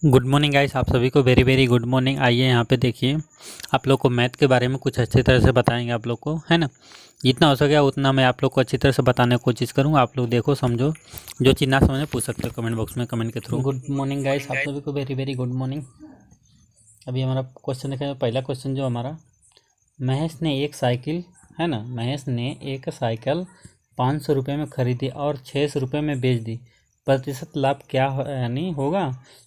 Good morning guys, आप सभी को वेरी वेरी गुड मॉर्निंग। आइए यहाँ पे देखिए, आप लोग को मैथ के बारे में कुछ अच्छी तरह से बताएंगे आप लोग को, है ना। जितना हो सके उतना मैं आप लोग को अच्छी तरह से बताने की कोशिश करूँगा। आप लोग देखो समझो, जो चीज़ ना समझे पूछ सकते हो कमेंट बॉक्स में कमेंट के थ्रू। गुड मॉर्निंग गाइस, आप सभी को वेरी वेरी गुड मॉर्निंग। अभी हमारा क्वेश्चन देखा, पहला क्वेश्चन जो हमारा, महेश ने एक साइकिल, है ना, महेश ने एक साइकिल 500 रुपये में खरीदी और 600 रुपये में बेच दी। प्रतिशत लाभ क्या यानी होगा,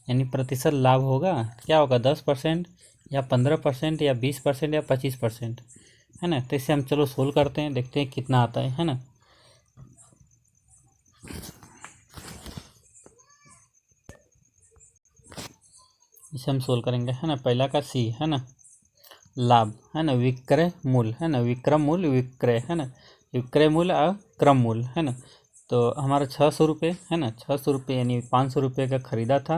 यानी प्रतिशत लाभ होगा क्या होगा, 10% या 15% या 20% या 25%, है ना। तो इसे हम चलो सोल्व करते हैं, देखते हैं कितना आता है ना। इसे हम सोल्व करेंगे, है ना। पहला का सी, है ना, लाभ, है ना, विक्रय मूल्य, है ना, विक्रम मूल्य, विक्रय, है ना, विक्रय मूल्य और क्रम मूल्य, है ना। तो हमारा 600 रुपये, है ना, 600 रुपये यानी 500 रुपये का ख़रीदा था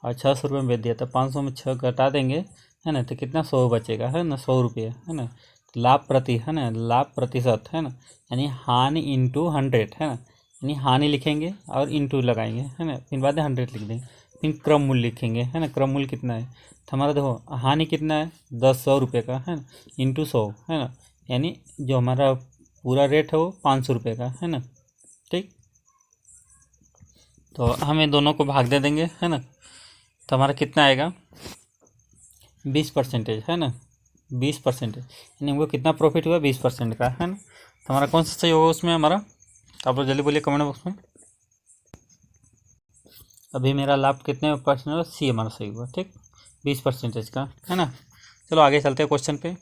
और 600 रुपये में बेच दिया था। 500 में 6 घटा देंगे, है ना, तो कितना 100 बचेगा, है ना, 100 रुपये, है ना। लाभ प्रति, है ना, लाभ प्रतिशत, है ना, यानी हानि इंटू 100, है ना, यानी हानि लिखेंगे और इंटू लगाएंगे, है ना, फिर बाद में 100 लिख देंगे, फिर क्रम मूल्य लिखेंगे, है ना। क्रम मूल्य कितना है, तो हमारा देखो हानि कितना है, 100 रुपये का, है ना, इंटू 100, है ना, यानी जो हमारा पूरा रेट है वो 500 रुपये का, है ना। ठीक, तो हमें दोनों को भाग दे देंगे, है ना। तो हमारा कितना आएगा, 20%, है ना, 20%, यानी हमको कितना प्रॉफिट हुआ, 20% का, है ना। तो हमारा कौन सा सही होगा उसमें हमारा, तो आप लोग जल्दी बोलिए कमेंट बॉक्स में। अभी मेरा लाभ कितने परसेंट हुआ, सी हमारा सही हुआ, ठीक, 20% का, है ना। चलो आगे चलते हैं क्वेश्चन पे।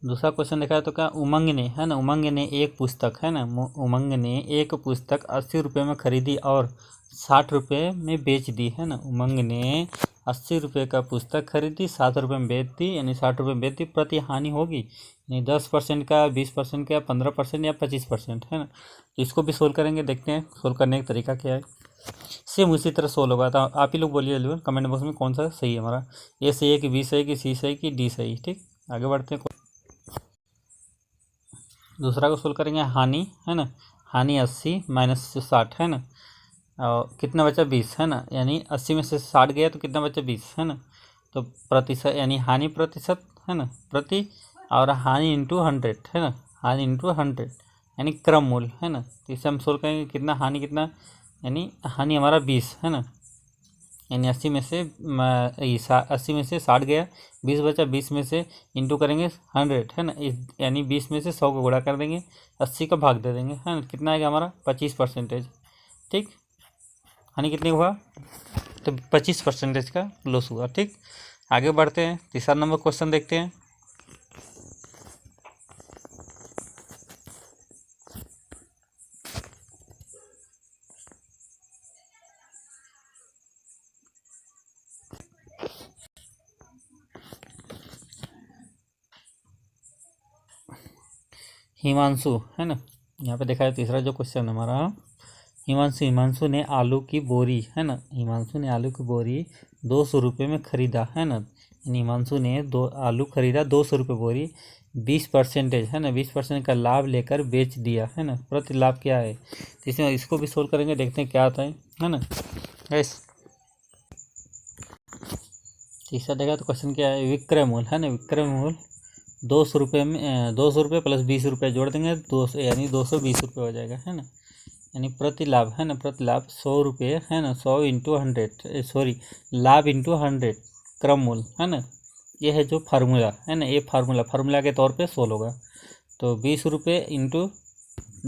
दूसरा क्वेश्चन देखा है तो क्या, उमंग ने, है ना, उमंग ने एक पुस्तक, है ना, उमंग ने एक पुस्तक 80 रुपये में खरीदी और 60 रुपये में बेच दी, है ना। उमंग ने 80 रुपये का पुस्तक खरीदी, 60 रुपये में बेच दी, यानी 60 रुपये में बेच दी। प्रति हानि होगी, यानी 10% का, 20% का, 15% या 25%, है ना। तो इसको भी सोल्व करेंगे, देखते हैं सोल्व करने का तरीका क्या है। सेम उसी तरह सोल्व होगा, तो आप ही लोग बोलिए जल्दी कमेंट बॉक्स में कौन सा सही है हमारा, ए सही है कि बी सही कि सी सही कि डी सही। ठीक, आगे बढ़ते हैं। दूसरा को सोल्व करेंगे, हानि, है ना, हानि 80 माइनस 60, है ना, और कितना बचा 20, है ना, यानी 80 में से 60 गया तो कितना बचा 20, है ना। तो प्रतिशत यानी हानि प्रतिशत, है ना, प्रति, और हानि इंटू 100, है ना, हानि इंटू 100 यानी क्रम मूल्य, है ना। तो इसे हम सोल्व करेंगे, कितना हानि कितना, यानी हानि हमारा 20, है ना, यानी 80 में से 80 में से 60 गया, 20 बचा, 20 में से इंटू करेंगे 100, है ना, इस यानी 20 में से 100 को गुणा कर देंगे, 80 का भाग दे देंगे, है ना। कितना आएगा हमारा 25%। ठीक, हानि कितनी हुआ, तो 25% का लॉस हुआ। ठीक, आगे बढ़ते हैं, तीसरा नंबर क्वेश्चन देखते हैं। हिमांशु, है ना, यहाँ पे देखा है तीसरा जो क्वेश्चन हमारा, हिमांशु ने आलू की बोरी, है ना, हिमांशु ने आलू की बोरी 200 रुपये में ख़रीदा, है ना, यानी हिमांशु ने आलू खरीदा 200 रुपये बोरी, 20%, है ना, 20% का लाभ लेकर बेच दिया, है ना। प्रति लाभ क्या है, तो इसमें इसको भी सोल्व करेंगे, देखते हैं क्या आता है ना। यस, तीसरा देखा तो क्वेश्चन क्या है, विक्रय मूल्य, है ना, विक्रय मूल्य 200 रुपये में 200 रुपये प्लस 20 रुपये जोड़ देंगे, 200 यानी 220 रुपये हो जाएगा, है ना। यानी प्रति लाभ, है ना, प्रति लाभ 100 रुपये, है ना, 100 इंटू 100, सॉरी, लाभ इंटू 100 क्रम मूल्य, है ना। ये है जो फार्मूला, है ना, ये फार्मूला के तौर पे सोल्व होगा। तो 20 रुपये इंटू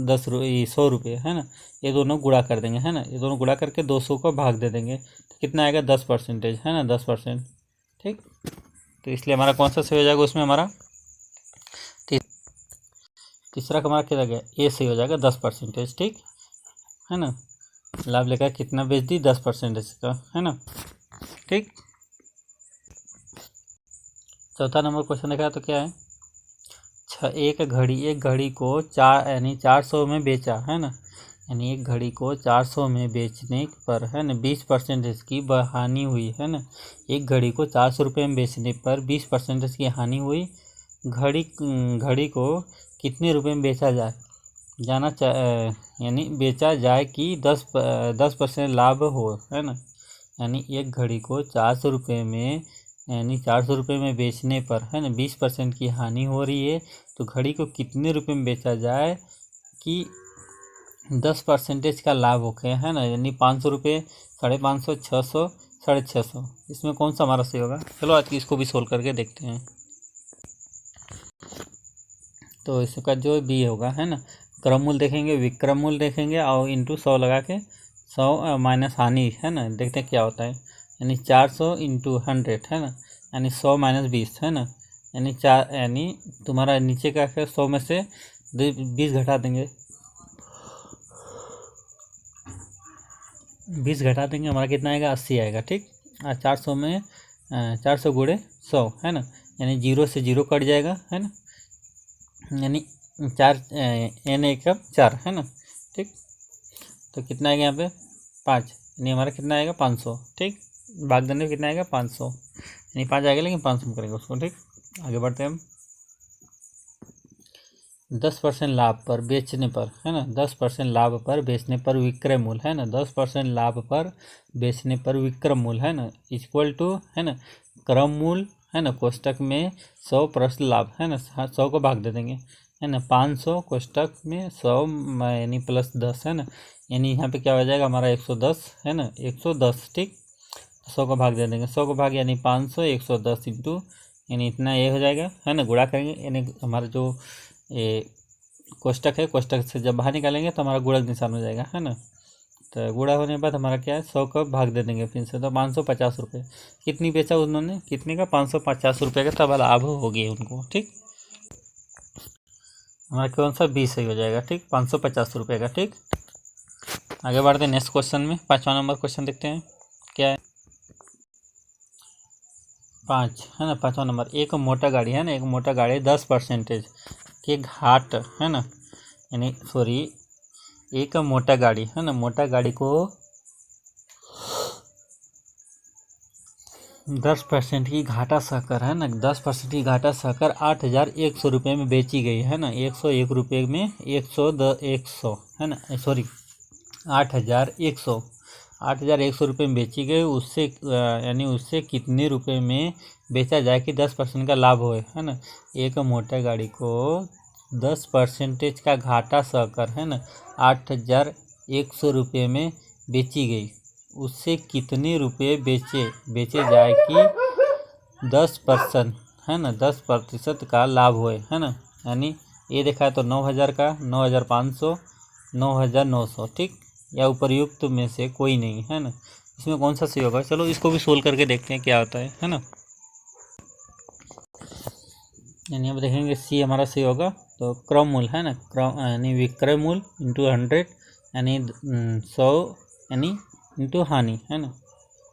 100 रुपये, है ना, ये दोनों गुणा कर देंगे, है ना, ये दोनों गुणा करके 200 को भाग दे देंगे, तो कितना आएगा 10%, है ना, 10%। ठीक, तो इसलिए हमारा कौन सा सही हो जाएगा उसमें, हमारा तीसरा का हमारा क्या गया, ए सही हो जाएगा 10%। ठीक, है ना, लाभ लेकर कितना बेच दी, 10% का, है ना। ठीक, चौथा नंबर क्वेश्चन देखा तो क्या है, एक घड़ी को 400 में बेचा, है ना, यानी एक घड़ी को 400 में बेचने पर, है ना, 20% की हानि हुई, है ना। एक घड़ी को 400 रुपये में बेचने पर 20% की हानि हुई। घड़ी को कितने रुपये में बेचा जाए, यानी बेचा जाए कि 10% लाभ हो, है ना। यानी एक घड़ी को 400 रुपये में, यानी 400 रुपये में बेचने पर है ना 20% की हानि हो रही है। तो घड़ी को कितने रुपये में बेचा जाए कि 10% का लाभ हो गया है ना, यानी 500 रुपये, 550, 600, 650। इसमें कौन सा हमारा सही होगा? चलो आज की इसको भी सोल्व करके देखते हैं। तो इसका जो बी होगा है ना, क्रम मूल देखेंगे, विक्रम मूल देखेंगे और इंटू 100 लगा के 100 माइनस हानि है ना, देखते हैं क्या होता है। यानी 400 इंटू 100 है ना, यानी 100 माइनस 20 है ना, यानी यानी तुम्हारा नीचे का 100 में से 20 घटा देंगे, 20 घटा देंगे, हमारा कितना आएगा? 80 आएगा। ठीक, 400 में 400 गुणे 100 है ना, यानी 0 से 0 कट जाएगा है ना, यानी 4 n 1 4 है ना। ठीक, तो कितना आएगा यहाँ पे? 5, यानी हमारा कितना आएगा? 500। ठीक, भाग देने में कितना आएगा? 500, यानी 5 आएगा, लेकिन 500 में करेंगे उसको। ठीक, आगे बढ़ते हैं हम। 10% लाभ पर बेचने पर है ना, 10% लाभ पर बेचने पर विक्रय मूल्य है ना, 10% लाभ पर बेचने पर विक्रय मूल्य है ना, इक्वल टू है ना क्रम मूल्य है ना, कोष्टक में 100 प्लस लाभ है ना, 100 को भाग दे देंगे है ना, 500 कोष्टक में 100 यानी प्लस 10 है ना, यानी यहाँ पे क्या हो जाएगा हमारा? 110 है ना, 110। ठीक, 100 को भाग दे देंगे, 100 को भाग यानी 500, 110 इंटू यानी इतना ये हो जाएगा है ना, गुणा करेंगे, यानी हमारा जो ये कोष्टक है, कोष्टक से जब बाहर निकालेंगे तो हमारा गुणक निशान हो जाएगा है ना। तो गुणा होने के बाद हमारा क्या है? 100 का भाग दे देंगे फिर से, तो 550 रुपये। कितनी बेचा उन्होंने? कितने का? 550 रुपये का तब लाभ हो गया उनको। ठीक, हमारा कौन सा? 20 सही हो जाएगा। ठीक, 550 रुपये का। ठीक, आगे बढ़ते हैं नेक्स्ट क्वेश्चन में। 5वां नंबर क्वेश्चन देखते हैं क्या है। 5 है ना, 5वां नंबर। एक मोटा गाड़ी है ना, एक मोटा गाड़ी 10% के घाट है ना, यानी सॉरी, एक मोटा गाड़ी है ना, मोटा गाड़ी को 10% की घाटा सहकर है ना, 10% की घाटा सहकर 8,100 रुपये में बेची गई है ना, 101 रुपये में 100 है ना, सॉरी 8,100 रुपये में बेची गई। उससे यानी उससे कितने रुपए में बेचा जाए कि 10% का लाभ होए है ना। एक मोटर गाड़ी को 10% का घाटा सहकर है ना 8,100 रुपये में बेची गई। उससे कितने रुपये बेचे जाए कि 10% है ना 10% का लाभ होए है ना। यानी ये देखा है तो 9,000 का 9,500 9,900 ठीक, या उपरयुक्त में से कोई नहीं है ना। इसमें कौन सा सही होगा, चलो इसको भी सोल्व करके देखते हैं क्या होता है ना। यानी अब देखेंगे सी हमारा सही होगा तो क्रम मूल है ना, क्रम यानी विक्रय मूल इंटू 100 यानी 100 यानी इंटू हानि है ना,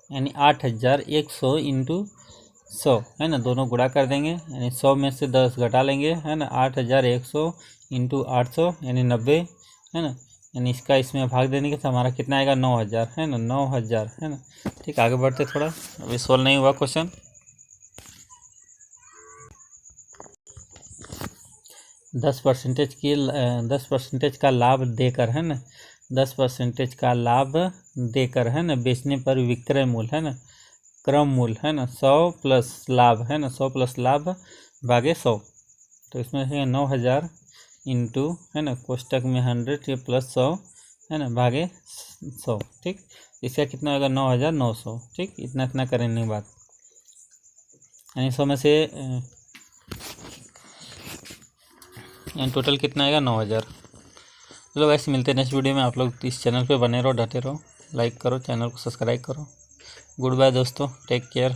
यानी 8,100 इंटू 100 है ना, दोनों गुणा कर देंगे यानी 100 में से 10 घटा लेंगे है ना, 8,100 इंटू 800 यानी 90 है ना, यानी इसका इसमें भाग देने के तो हमारा कितना आएगा 9,000 है ना, 9,000 है ना। ठीक, आगे बढ़ते थोड़ा, अभी सोल्व नहीं हुआ क्वेश्चन। 10% का लाभ देकर है ना, 10% का लाभ देकर है ना बेचने पर विक्रय मूल्य है ना, क्रम मूल्य है ना 100 प्लस लाभ है ना, 100 प्लस लाभ भागे 100, तो इसमें है 9,000 इंटू है ना कोष्टक में 100 प्लस 100 है ना भागे 100। ठीक, इसका कितना होगा 9,900। ठीक, इतना करने के बाद यानी 100 में से यानी टोटल कितना आएगा 9,000। चलो वैसे मिलते हैं नेक्स्ट वीडियो में। आप लोग इस चैनल पे बने रहो, डटे रहो, लाइक करो, चैनल को सब्सक्राइब करो। गुड बाय दोस्तों, टेक केयर।